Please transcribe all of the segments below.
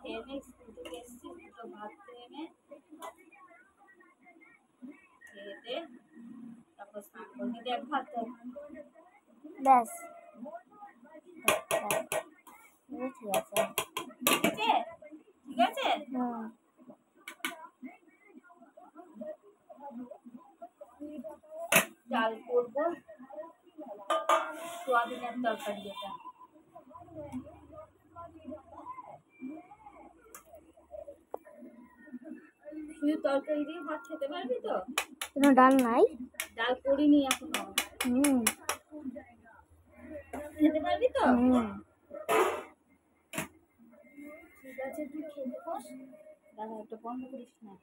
খেয়ে নে, স্কুল থেকে এসেছিস, দুটো ভাত খেয়ে নে, খেয়ে দে, তারপর স্নান করবি, দেখ ভাত দেখ। ব্যাস ঠিক আছে। ঠিক আছে, ঠিক আছে। ডাল করবো, সোয়াবিনের তরকারি এটা। শুধু তরকারি দিয়ে ভাত খেতে পারবি তো? কোনো ডাল নাই? ডাল করিনি এখনো। খেতে পারবি তো? ঠিক আছে, তুই খেতে বস। দাদা একটা বন্ধ করিস না।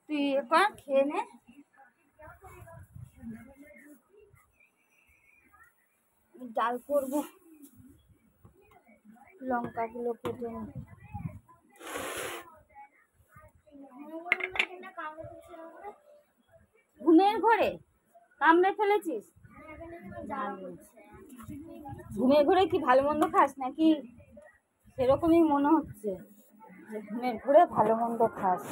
তুই এবার খেয়ে নে। ডাল করবো, লঙ্কাগুলো কেটে নে। ঘুমের ঘরে কামড়ে ফেলেছিস? ঘুমের ঘরে কি ভালো মন্দ খাস নাকি? সেরকমই মনে হচ্ছে যে ঘুমের ঘরে ভালো মন্দ খাস।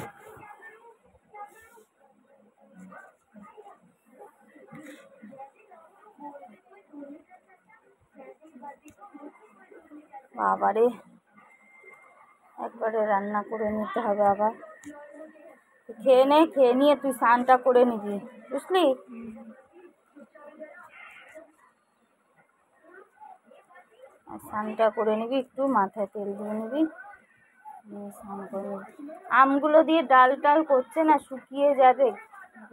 বাবারে, একবারে রান্না করে নিতে হবে আবার। খেয়ে নে, খেয়ে নিয়ে তুই স্নানটা করে নিবি, বুঝলি? আর স্নানটা করে নিবি, একটু মাথায় তেল দিয়ে নিবি, স্নান করে নিবি। আমগুলো দিয়ে ডাল টাল করছে না, শুকিয়ে যাবে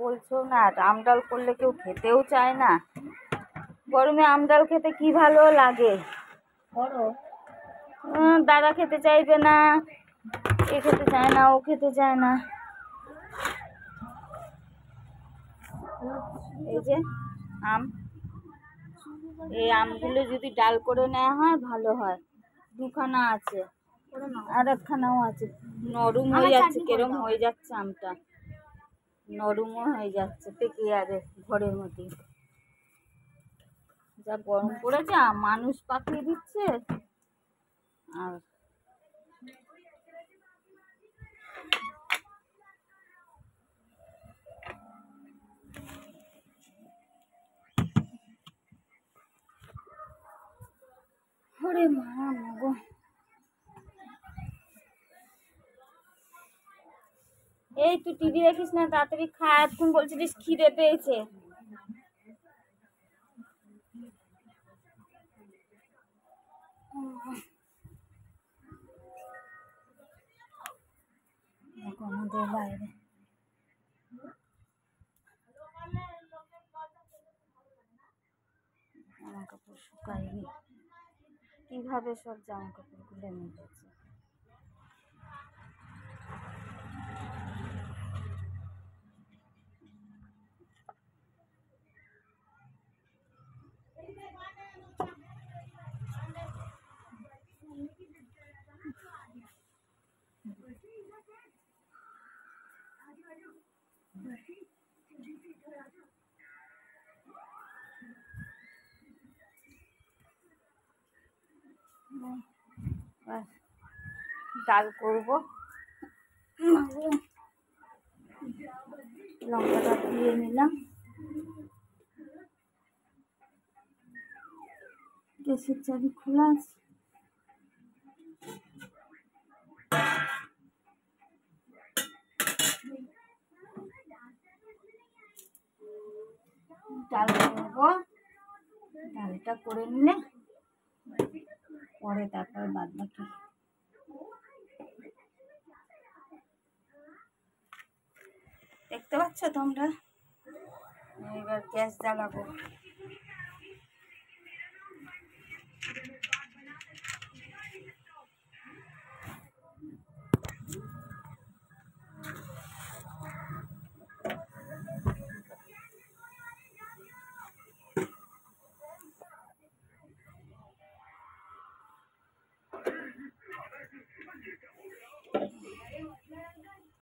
বলছো না। আম ডাল করলে কেউ খেতেও চায় না। গরমে আম ডাল খেতে কি ভালো লাগে। দাদা খেতে চাইবে না, এ খেতে চায় না, ও খেতে চায় না। এই যে আম, এই আমগুলো যদি ডাল করে নেওয়া হয় ভালো হয়। দুখানা আছে, আর একখানাও আছে। নরম হয়ে যাচ্ছে, কেরম হয়ে যাচ্ছে আমটা, নরমও হয়ে যাচ্ছে, পেকে যাবে ঘরের মধ্যে। যা গরম পড়েছে, মানুষ পাঠিয়ে দিচ্ছে। আর ওরে মা গো, এই তুই টিভি দেখিস না, তাড়াতাড়ি খা। এখন বলছিলিস খিদে পেয়েছে। আমাদের বাইরে জামা কাপড় শুকায়নি, কিভাবে সব জামা কাপড় গুলো মিলেছে। ডাল করবো, লঙ্কাটা দিয়ে নিলাম, গ্যাসের চাবি খোলা আছে। ডাল করবো, ডালটা করে নিলে পরে তারপর বাদ বাকি। দেখতে পাচ্ছ তোমরা? এবার গ্যাস জ্বালাবো।